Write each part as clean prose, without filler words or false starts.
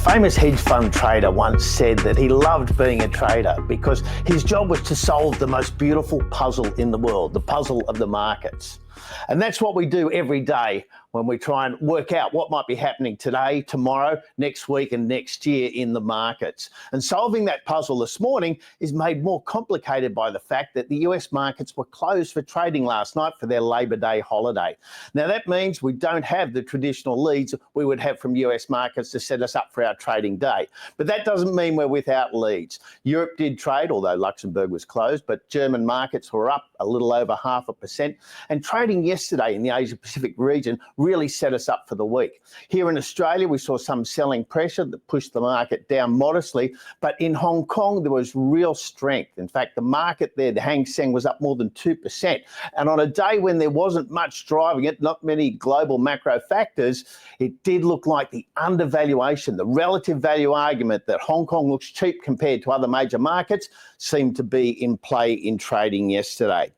famous hedge fund trader once said that he loved being a trader because his job was to solve the most beautiful puzzle in the world, the puzzle of the markets. And that's what we do every day when we try and work out what might be happening today, tomorrow, next week and next year in the markets. And solving that puzzle this morning is made more complicated by the fact that the US markets were closed for trading last night for their Labor Day holiday. Now that means we don't have the traditional leads we would have from US markets to set us up for our trading day. But that doesn't mean we're without leads. Europe did trade, although Luxembourg was closed, but German markets were up a little over 0.5%. And trading yesterday in the Asia Pacific region really set us up for the week. Here in Australia, we saw some selling pressure that pushed the market down modestly, but in Hong Kong, there was real strength. In fact, the market there, the Hang Seng, was up more than 2%. And on a day when there wasn't much driving it, not many global macro factors, it did look like the undervaluation, the relative value argument that Hong Kong looks cheap compared to other major markets seemed to be in play in trading yesterday.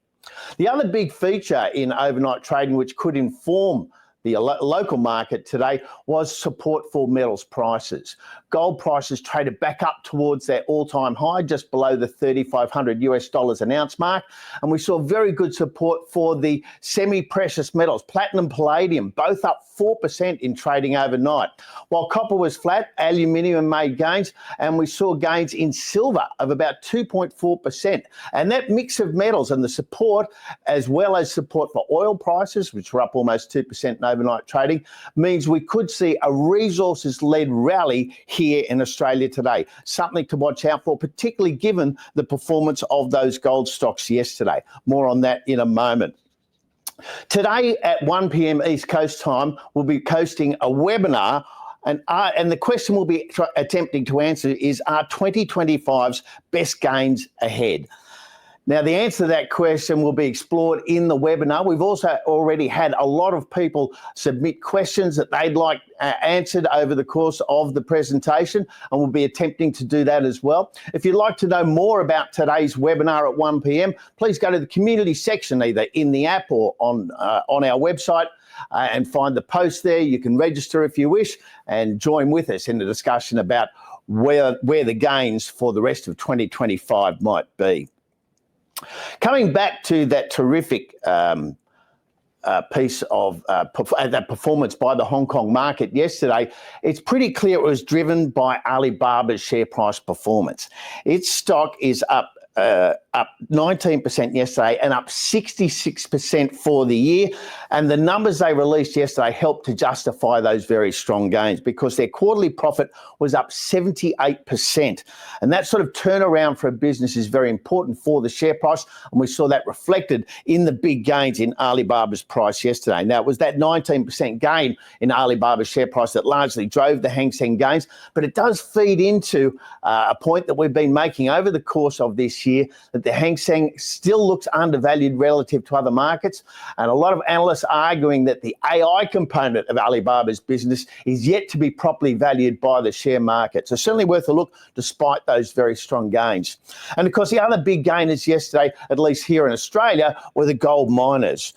The other big feature in overnight trading, which could inform the local market today, was support for metals prices. Gold prices traded back up towards their all-time high, just below the $3,500 an ounce mark. And we saw very good support for the semi-precious metals, platinum, palladium, both up 4% in trading overnight. While copper was flat, aluminium made gains, and we saw gains in silver of about 2.4%. And that mix of metals and the support, as well as support for oil prices, which were up almost 2% in overnight trading, means we could see a resources-led rally here in Australia today. Something to watch out for, particularly given the performance of those gold stocks yesterday. More on that in a moment. Today at 1 p.m. East Coast time, we'll be hosting a webinar, and the question we'll be attempting to answer is, are 2025's best gains ahead? Now, the answer to that question will be explored in the webinar. We've also already had a lot of people submit questions that they'd like answered over the course of the presentation, and we'll be attempting to do that as well. If you'd like to know more about today's webinar at 1 p.m, please go to the community section, either in the app or on our website, and find the post there. You can register if you wish and join with us in the discussion about where the gains for the rest of 2025 might be. Coming back to that terrific piece of that performance by the Hong Kong market yesterday, it's pretty clear it was driven by Alibaba's share price performance. Its stock is up 19% yesterday and up 66% for the year. And the numbers they released yesterday helped to justify those very strong gains because their quarterly profit was up 78%. And that sort of turnaround for a business is very important for the share price. And we saw that reflected in the big gains in Alibaba's price yesterday. Now, it was that 19% gain in Alibaba's share price that largely drove the Hang Seng gains, but it does feed into a point that we've been making over the course of this year, that the Hang Seng still looks undervalued relative to other markets, and a lot of analysts arguing that the AI component of Alibaba's business is yet to be properly valued by the share market. So certainly worth a look despite those very strong gains. And of course, the other big gainers yesterday, at least here in Australia, were the gold miners.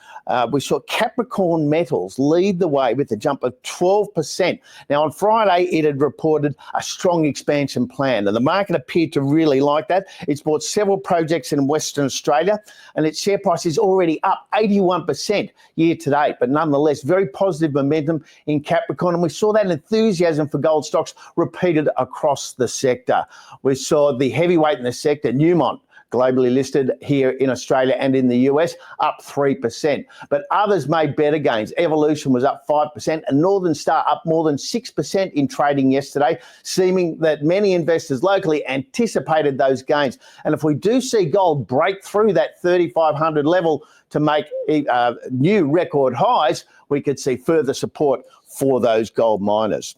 We saw Capricorn Metals lead the way with a jump of 12%. Now, on Friday, it had reported a strong expansion plan, and the market appeared to really like that. It's bought several projects in Western Australia, and its share price is already up 81% year to date. But nonetheless, very positive momentum in Capricorn, and we saw that enthusiasm for gold stocks repeated across the sector. We saw the heavyweight in the sector, Newmont, globally listed here in Australia and in the US, up 3%. But others made better gains. Evolution was up 5% and Northern Star up more than 6% in trading yesterday, seeming that many investors locally anticipated those gains. And if we do see gold break through that 3,500 level to make new record highs, we could see further support for those gold miners.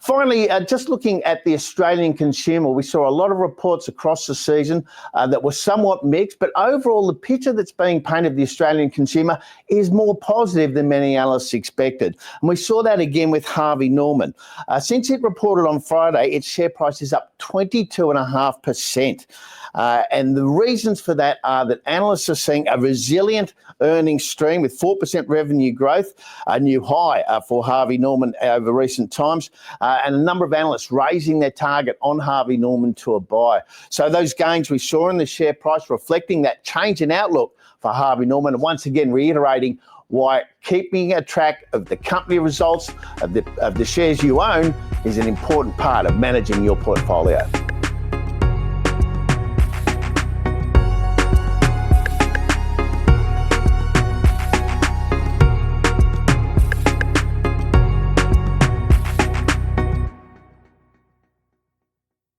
Finally, just looking at the Australian consumer, we saw a lot of reports across the season that were somewhat mixed, but overall the picture that's being painted of the Australian consumer is more positive than many analysts expected. And we saw that again with Harvey Norman. Since it reported on Friday, its share price is up 22.5%. And the reasons for that are that analysts are seeing a resilient earnings stream with 4% revenue growth, a new high for Harvey Norman over recent times. and a number of analysts raising their target on Harvey Norman to a buy. So those gains we saw in the share price reflecting that change in outlook for Harvey Norman, and once again reiterating why keeping a track of the company results of the shares you own is an important part of managing your portfolio.